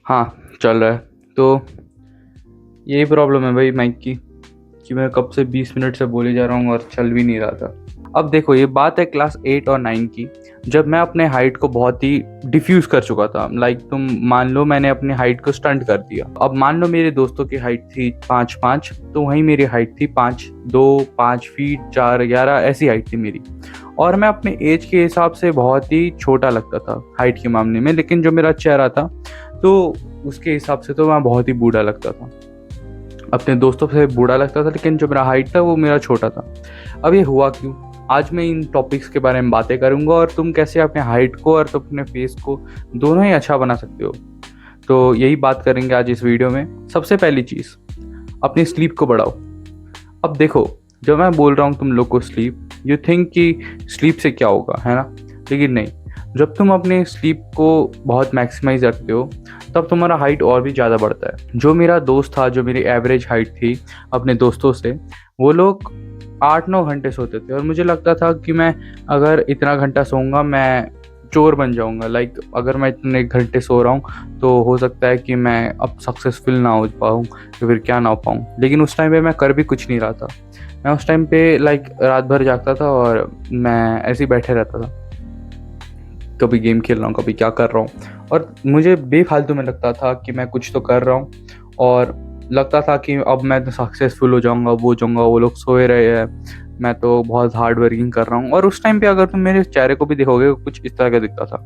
हाँ, चल रहा है। तो यही प्रॉब्लम है भाई माइक की, कि मैं कब से 20 मिनट से बोले जा रहा हूँ और चल भी नहीं रहा था। अब देखो, ये बात है क्लास 8 और 9 की, जब मैं अपने हाइट को बहुत ही डिफ्यूज कर चुका था। लाइक तुम मान लो मैंने अपनी हाइट को स्टंट कर दिया। अब मान लो मेरे दोस्तों की हाइट थी 5'5", तो वहीं मेरी हाइट थी 5'2", 5 फीट 4'11", ऐसी हाइट थी मेरी। और मैं अपने एज के हिसाब से बहुत ही छोटा लगता था हाइट के मामले में, लेकिन जो मेरा चेहरा था तो उसके हिसाब से तो मैं बहुत ही बूढ़ा लगता था। अपने दोस्तों से बूढ़ा लगता था, लेकिन जो मेरा हाइट था वो मेरा छोटा था। अब ये हुआ क्यों? आज मैं इन टॉपिक्स के बारे में बातें करूंगा, और तुम कैसे अपने हाइट को और तुम अपने फेस को दोनों ही अच्छा बना सकते हो। तो यही बात करेंगे आज इस वीडियो में। सबसे पहली चीज़, अपनी स्लीप को बढ़ाओ। अब देखो, जब मैं बोल रहा हूँ तुम लोग को स्लीप, यू थिंक कि स्लीप से क्या होगा, है ना? लेकिन नहीं। जब तुम अपने स्लीप को बहुत मैक्सिमाइज रखते हो, तब तुम्हारा हाइट और भी ज़्यादा बढ़ता है। जो मेरा दोस्त था, जो मेरी एवरेज हाइट थी अपने दोस्तों से, वो लोग 8-9 घंटे सोते थे, और मुझे लगता था कि मैं अगर इतना घंटा सोऊंगा मैं चोर बन जाऊंगा। लाइक अगर मैं इतने घंटे सो रहा हूँ तो हो सकता है कि मैं अब सक्सेसफुल ना हो पाऊँ, या फिर क्या ना हो पाऊँ। लेकिन उस टाइम पे मैं कर भी कुछ नहीं रहा था। मैं उस टाइम पे लाइक रात भर जागता था और मैं ऐसे ही बैठे रहता था। कभी गेम खेल रहा हूँ, कभी क्या कर रहा हूँ, और मुझे बेफालतू में लगता था कि मैं कुछ तो कर रहा हूँ। और लगता था कि अब मैं तो सक्सेसफुल हो जाऊँगा, वो लोग सोए रहे हैं, मैं तो बहुत हार्ड वर्किंग कर रहा हूँ। और उस टाइम पे अगर तुम मेरे चेहरे को भी देखोगे, कुछ इस तरह का दिखता था।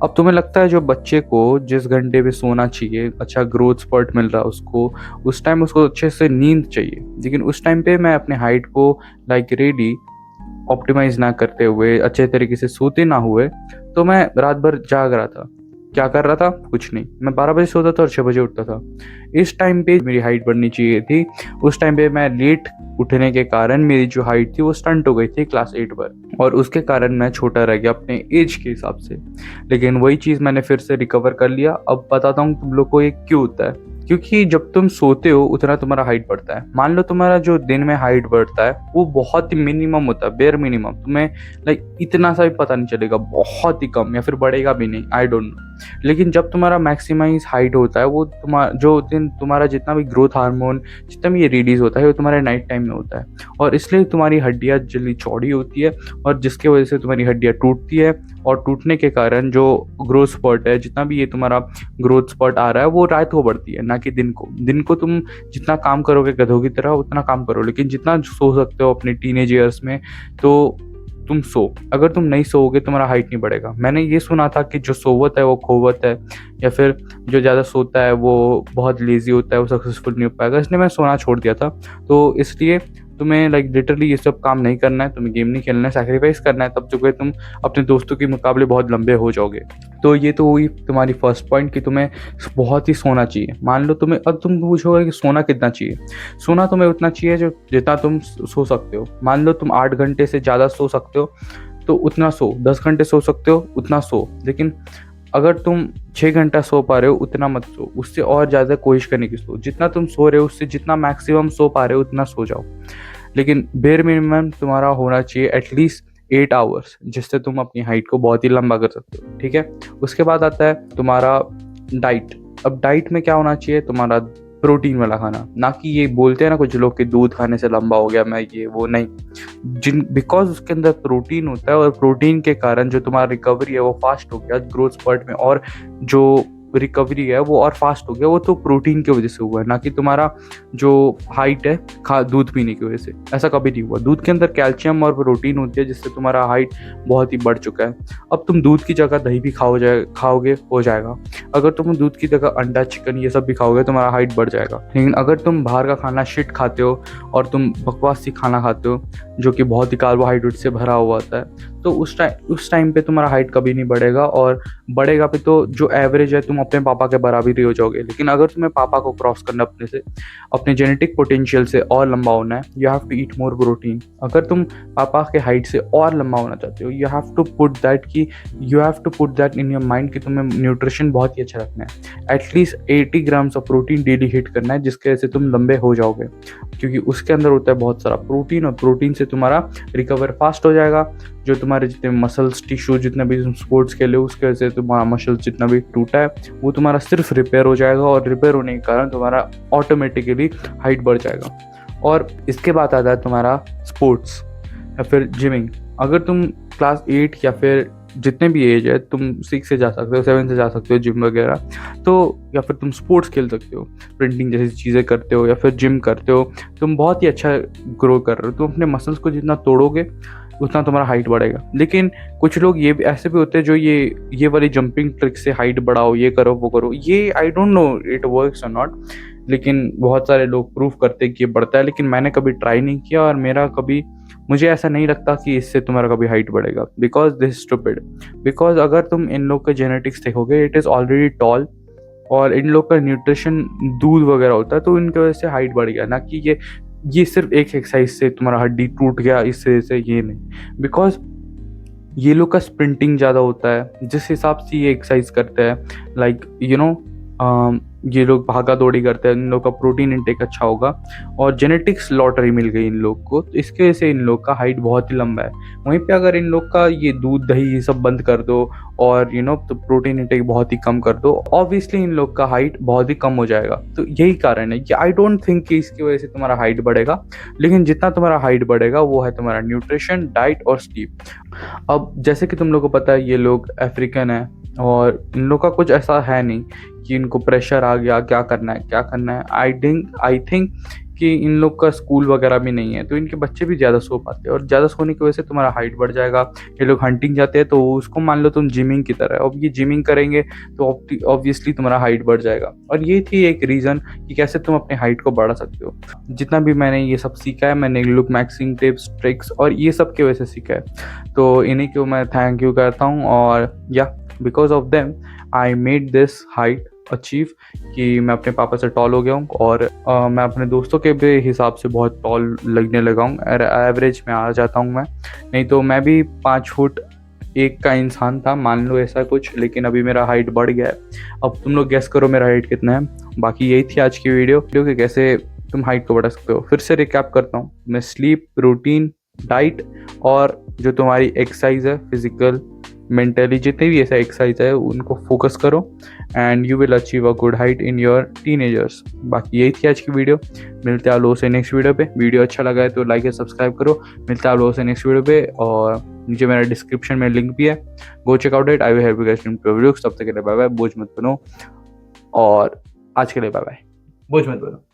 अब तुम्हें लगता है जो बच्चे को जिस घंटे पे सोना चाहिए, अच्छा ग्रोथ स्पॉट मिल रहा है उसको, उस टाइम उसको अच्छे से नींद चाहिए। लेकिन उस टाइम पे मैं अपने हाइट को लाइक रेडी ऑप्टिमाइज ना करते हुए, अच्छे तरीके से सोते ना हुए, तो मैं रात भर जाग रहा था। क्या कर रहा था? कुछ नहीं। मैं 12 बजे सोता था और 6 बजे उठता था। इस टाइम पे मेरी हाइट बढ़नी चाहिए थी। उस टाइम पे मैं लेट उठने के कारण मेरी जो हाइट थी वो स्टंट हो गई थी क्लास 8 पर, और उसके कारण मैं छोटा रह गया अपने एज के हिसाब से। लेकिन वही चीज़ मैंने फिर से रिकवर कर लिया। अब बताता हूँ तुम लोग को ये क्यों होता है। क्योंकि जब तुम सोते हो उतना तुम्हारा हाइट बढ़ता है। मान लो तुम्हारा जो दिन में हाइट बढ़ता है वो बहुत ही मिनिमम होता है, बेयर मिनिमम। तुम्हें लाइक इतना सा भी पता नहीं चलेगा, बहुत ही कम, या फिर बढ़ेगा भी नहीं, आई डोंट नो। लेकिन जब तुम्हारा मैक्सिमाइज हाइट होता है, वो तुम्हारा जो दिन तुम्हारा जितना भी ग्रोथ हार्मोन जितना भी ये रिलीज होता है, वो तुम्हारे नाइट टाइम में होता है। और इसलिए तुम्हारी हड्डियाँ जल्दी चौड़ी होती है, और जिसके वजह से तुम्हारी हड्डियाँ टूटती है। और टूटने के कारण जो ग्रोथ स्पॉट है, जितना भी ये तुम्हारा ग्रोथ स्पॉट आ रहा है, वो रात को बढ़ती है, ना कि दिन को तुम जितना काम करोगे गधों की तरह उतना काम करो। लेकिन जितना सो सकते हो अपने टीनेज ईयर्स में, तो तुम सो। अगर तुम नहीं सोओगे तुम्हारा हाइट नहीं बढ़ेगा। मैंने ये सुना था कि जो सोवत है वो खोवत है, या फिर जो ज़्यादा सोता है वो बहुत लेजी होता है, वो सक्सेसफुल नहीं हो पाएगा। इसलिए मैं सोना छोड़ दिया था। तो इसलिए तुम्हें लाइक लिटरली ये सब काम नहीं करना है, तुम्हें गेम नहीं खेलना है, सैक्रिफाइस करना है, तब जो कि तुम अपने दोस्तों के मुकाबले बहुत लंबे हो जाओगे। तो ये तो हुई तुम्हारी फर्स्ट पॉइंट कि तुम्हें बहुत ही सोना चाहिए। मान लो तुम्हें, अब तुम पूछोगे कि सोना कितना चाहिए। सोना तुम्हें उतना चाहिए जो जितना तुम सो सकते हो। मान लो तुम 8 घंटे से ज़्यादा सो सकते हो तो उतना सो, 10 घंटे सो सकते हो उतना सो। लेकिन अगर तुम 6 घंटा सो पा रहे हो उतना मत सो, उससे और ज़्यादा कोशिश करने की सो। जितना तुम सो रहे हो उससे जितना मैक्सिमम सो पा रहे हो उतना सो जाओ। लेकिन बेयर मिनिमम तुम्हारा होना चाहिए एटलीस्ट 8 आवर्स, जिससे तुम अपनी हाइट को बहुत ही लंबा कर सकते हो। ठीक है। उसके बाद आता है तुम्हारा डाइट। अब डाइट में क्या होना चाहिए? तुम्हारा प्रोटीन वाला खाना, ना कि ये बोलते हैं ना कुछ लोग कि दूध खाने से लंबा हो गया मैं, ये वो नहीं। बिकॉज उसके अंदर प्रोटीन होता है, और प्रोटीन के कारण जो तुम्हारा रिकवरी है वो फास्ट हो गया ग्रोथ स्पर्ट में, और जो रिकवरी है वो और फास्ट हो गया, वो तो प्रोटीन की वजह से हुआ है, ना कि तुम्हारा जो हाइट है दूध पीने की वजह से। ऐसा कभी नहीं हुआ। दूध के अंदर कैल्शियम और प्रोटीन होती है, जिससे तुम्हारा हाइट बहुत ही बढ़ चुका है। अब तुम दूध की जगह दही भी खाओगे हो जाएगा। अगर तुम दूध की जगह अंडा चिकन ये सब भी खाओगे तुम्हारा हाइट बढ़ जाएगा। लेकिन अगर तुम बाहर का खाना शिट खाते हो और तुम बकवास सी खाना खाते हो जो कि बहुत ही कार्बोहाइड्रेट से भरा हुआ होता है, तो उस टाइम पे तुम्हारा हाइट कभी नहीं बढ़ेगा। और बढ़ेगा भी तो जो एवरेज है तुम अपने पापा के बराबर ही हो जाओगे। लेकिन अगर तुम्हें पापा को क्रॉस करना, अपने से अपने जेनेटिक पोटेंशियल से और लंबा होना है, you have to eat more protein. अगर तुम पापा के हाइट से और लंबा होना चाहते हो, you have to put that in your mind कि तुम्हें न्यूट्रिशन बहुत ही अच्छा रखना है। At least 80 grams of protein daily hit करना है, जिसके वजह से तुम लंबे हो जाओगे। क्योंकि उसके अंदर होता है बहुत सारा प्रोटीन, और प्रोटीन से तुम्हारा रिकवर फास्ट हो जाएगा। जो तुम्हारे जितने मसल्स टिश्यू जितना भी तुम स्पोर्ट्स खेले हो उसके वजह से तुम्हारा मसल्स जितना भी टूटा है वो तुम्हारा सिर्फ रिपेयर हो जाएगा, और रिपेयर होने के कारण तुम्हारा ऑटोमेटिकली हाइट बढ़ जाएगा। और इसके बाद आता है तुम्हारा स्पोर्ट्स या फिर जिमिंग। अगर तुम क्लास 8 या फिर जितने भी एज है, तुम 6 से जा सकते हो, 7 से जा सकते हो जिम वगैरह, तो या फिर तुम स्पोर्ट्स खेल सकते हो, प्रिंटिंग जैसी चीज़ें करते हो या फिर जिम करते हो, तुम बहुत ही अच्छा ग्रो कर रहे हो। तुम अपने मसल्स को जितना तोड़ोगे उतना तुम्हारा हाइट बढ़ेगा। लेकिन कुछ लोग ये भी ऐसे भी होते हैं जो ये वाली जंपिंग ट्रिक से हाइट बढ़ाओ, ये करो वो करो, ये I don't know it works और नॉट, लेकिन बहुत सारे लोग प्रूव करते हैं कि ये बढ़ता है, लेकिन मैंने कभी ट्राई नहीं किया और मुझे ऐसा नहीं लगता कि इससे तुम्हारा कभी हाइट बढ़ेगा, बिकॉज दिस स्टूपिड। बिकॉज अगर तुम इन लोग का जेनेटिक्स देखोगे, इट इज़ ऑलरेडी टॉल, और इन लोग का न्यूट्रिशन दूध वगैरह होता है, तो इनकी वजह से हाइट बढ़ गया, ना कि ये सिर्फ एक एक्सरसाइज से तुम्हारा हड्डी टूट गया इससे से, ये नहीं। बिकॉज ये लोग का स्प्रिंटिंग ज़्यादा होता है, जिस हिसाब से ये एक्सरसाइज करते हैं, लाइक ये लोग भागा दौड़ी करते हैं, इन लोग का प्रोटीन इंटेक अच्छा होगा, और जेनेटिक्स लॉटरी मिल गई इन लोग को, तो इसके वजह से इन लोग का हाइट बहुत ही लंबा है। वहीं पे अगर इन लोग का ये दूध दही ये सब बंद कर दो और तो प्रोटीन इंटेक बहुत ही कम कर दो, ऑब्वियसली इन लोग का हाइट बहुत ही कम हो जाएगा। तो यही कारण है कि आई डोंट थिंक कि इसकी वजह से तुम्हारा हाइट बढ़ेगा, लेकिन जितना तुम्हारा हाइट बढ़ेगा वो है तुम्हारा न्यूट्रिशन, डाइट और स्लीप। अब जैसे कि तुम लोग को पता है ये लोग अफ्रीकन है, और इन लोग का कुछ ऐसा है नहीं कि इनको प्रेशर आ गया क्या करना है। आई थिंक कि इन लोग का स्कूल वगैरह भी नहीं है, तो इनके बच्चे भी ज़्यादा सो पाते हैं, और ज़्यादा सोने की वजह से तुम्हारा हाइट बढ़ जाएगा। ये लोग हंटिंग जाते हैं तो उसको मान लो तुम जिमिंग की तरह, अब ये जिमिंग करेंगे तो ऑब्वियसली तुम्हारा हाइट बढ़ जाएगा। और ये थी एक रीज़न कि कैसे तुम अपने हाइट को बढ़ा सकते हो। जितना भी मैंने ये सब सीखा है, मैंने लुक मैक्सिंग टिप्स ट्रिक्स और ये सब की वजह से सीखा है, तो इन्हीं को मैं थैंक यू करता हूँ। और या because of them I made this height achieve, कि मैं अपने पापा से टॉल हो गया हूँ, और मैं अपने दोस्तों के भी हिसाब से बहुत टॉल लगने लगा हूँ, एवरेज में आ जाता हूँ मैं। नहीं तो मैं भी 5 फुट 1 का इंसान था, मान लो ऐसा कुछ, लेकिन अभी मेरा हाइट बढ़ गया है। अब तुम लोग गेस करो मेरा हाइट कितना है। बाकी यही थी आज की वीडियो कि कैसे तुम हाइट को बढ़ा सकते हो। फिर से रिकैप करता हूँ मैं, स्लीप, रूटीन, डाइट और जो तुम्हारी एक्सरसाइज है, फिजिकल मेंटली जितने भी ऐसा एक्सरसाइज है उनको फोकस करो, and you will achieve a good height in your teenagers. बाकी यही थी आज की वीडियो, मिलते हैं आप लोगों से नेक्स्ट वीडियो पे। वीडियो अच्छा लगा है तो लाइक और सब्सक्राइब करो। मिलते हैं आप लोगों से नेक्स्ट वीडियो पे, और नीचे मेरा डिस्क्रिप्शन में लिंक भी है, go check out it. I will help you guys in produce. तब तक के लिए बाय बाय, बोझ मत बनो, और आज के लिए बाय बाय, बोझ मत बनो।